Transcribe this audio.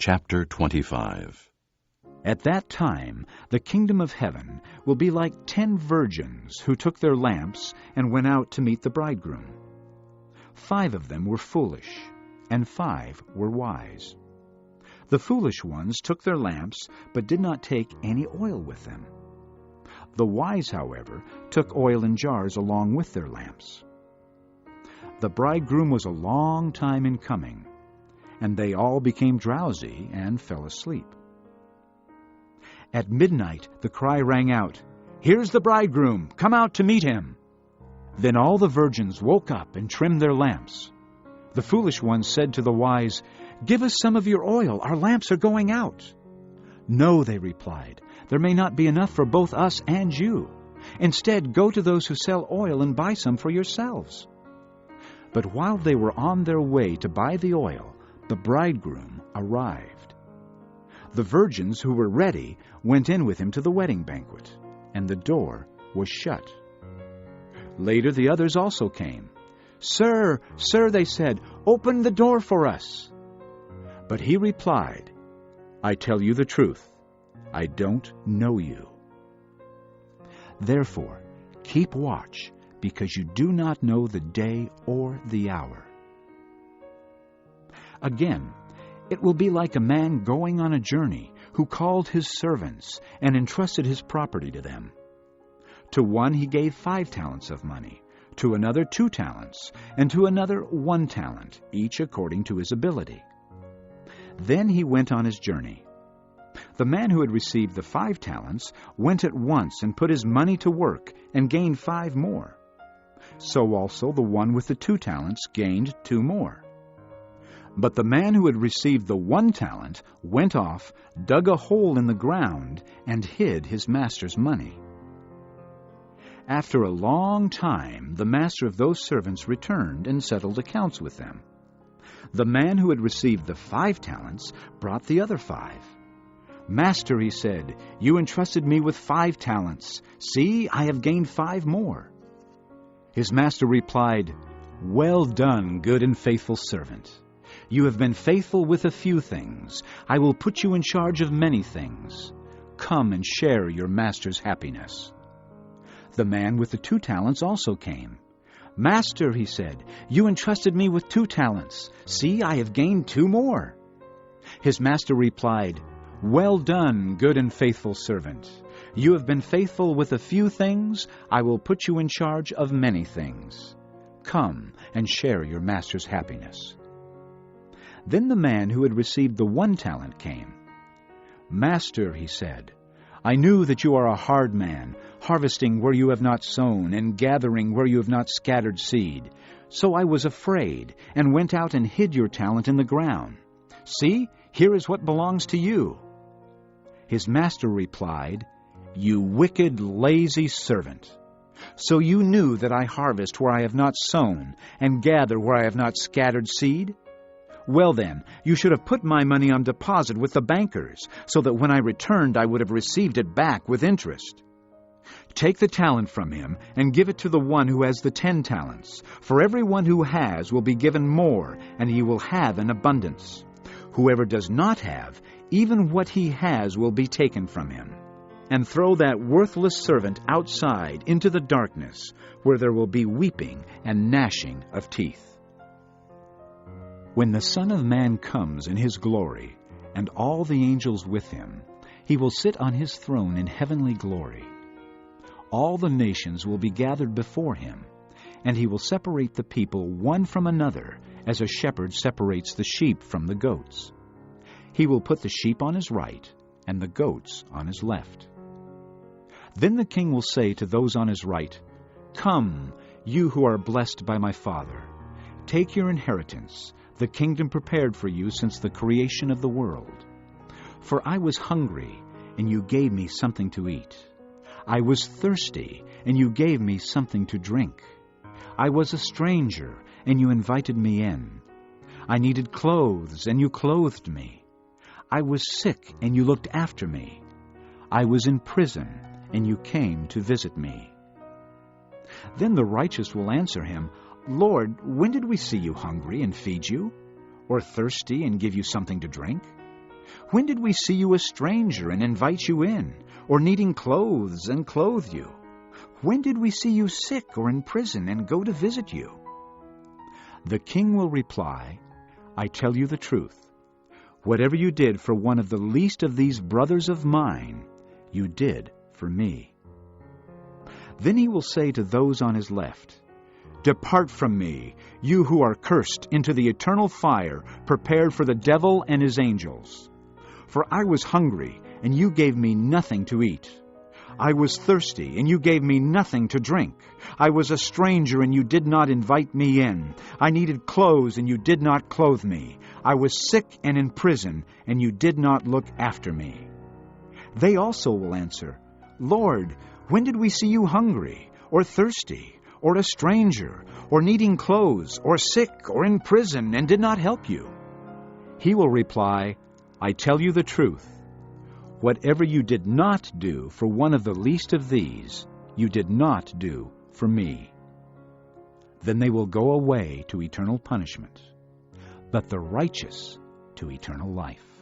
Chapter 25. At that time the kingdom of heaven will be like 10 virgins who took their lamps and went out to meet the bridegroom. 5 of them were foolish, and 5 were wise. The foolish ones took their lamps, but did not take any oil with them. The wise, however, took oil in jars along with their lamps. The bridegroom was a long time in coming, and they all became drowsy and fell asleep. At midnight the cry rang out, "Here's the bridegroom! Come out to meet him!" Then all the virgins woke up and trimmed their lamps. The foolish ones said to the wise, "Give us some of your oil, our lamps are going out." "No," they replied, "there may not be enough for both us and you. Instead, go to those who sell oil and buy some for yourselves." But while they were on their way to buy the oil, the bridegroom arrived. The virgins who were ready went in with him to the wedding banquet, and the door was shut. Later the others also came. "Sir, sir," they said, "open the door for us." But he replied, "I tell you the truth, I don't know you. Therefore, keep watch, because you do not know the day or the hour." Again, it will be like a man going on a journey who called his servants and entrusted his property to them. To one he gave 5 talents of money, to another 2 talents, and to another 1 talent, each according to his ability. Then he went on his journey. The man who had received the 5 talents went at once and put his money to work and gained 5 more. So also the one with the 2 talents gained 2 more. But the man who had received the 1 talent went off, dug a hole in the ground, and hid his master's money. After a long time, the master of those servants returned and settled accounts with them. The man who had received the 5 talents brought the other 5. "Master," he said, "you entrusted me with 5 talents. See, I have gained 5 more." His master replied, "Well done, good and faithful servant. You have been faithful with a few things. I will put you in charge of many things. Come and share your master's happiness." The man with the 2 talents also came. "Master," he said, "you entrusted me with 2 talents. See, I have gained 2 more." His master replied, "Well done, good and faithful servant. You have been faithful with a few things. I will put you in charge of many things. Come and share your master's happiness." Then the man who had received the 1 talent came. "Master," he said, "I knew that you are a hard man, harvesting where you have not sown, and gathering where you have not scattered seed. So I was afraid, and went out and hid your talent in the ground. See, here is what belongs to you." His master replied, "You wicked, lazy servant. So you knew that I harvest where I have not sown, and gather where I have not scattered seed? Well then, you should have put my money on deposit with the bankers, so that when I returned I would have received it back with interest. Take the talent from him, and give it to the one who has the 10 talents. For everyone who has will be given more, and he will have an abundance. Whoever does not have, even what he has will be taken from him. And throw that worthless servant outside into the darkness, where there will be weeping and gnashing of teeth. When the Son of Man comes in his glory, and all the angels with him, he will sit on his throne in heavenly glory. All the nations will be gathered before him, and he will separate the people one from another, as a shepherd separates the sheep from the goats. He will put the sheep on his right, and the goats on his left. Then the king will say to those on his right, "Come, you who are blessed by my Father, take your inheritance, the kingdom prepared for you since the creation of the world. For I was hungry, and you gave me something to eat. I was thirsty, and you gave me something to drink. I was a stranger, and you invited me in. I needed clothes, and you clothed me. I was sick, and you looked after me. I was in prison, and you came to visit me." Then the righteous will answer him, "Lord, when did we see you hungry and feed you, or thirsty and give you something to drink? When did we see you a stranger and invite you in, or needing clothes and clothe you? When did we see you sick or in prison and go to visit you?" The king will reply, "I tell you the truth. Whatever you did for one of the least of these brothers of mine, you did for me." Then he will say to those on his left, "Depart from me, you who are cursed, into the eternal fire prepared for the devil and his angels. For I was hungry, and you gave me nothing to eat. I was thirsty, and you gave me nothing to drink. I was a stranger, and you did not invite me in. I needed clothes, and you did not clothe me. I was sick and in prison, and you did not look after me." They also will answer, "Lord, when did we see you hungry, or thirsty, or a stranger, or needing clothes, or sick, or in prison, and did not help you?" He will reply, "I tell you the truth. Whatever you did not do for one of the least of these, you did not do for me." Then they will go away to eternal punishment, but the righteous to eternal life.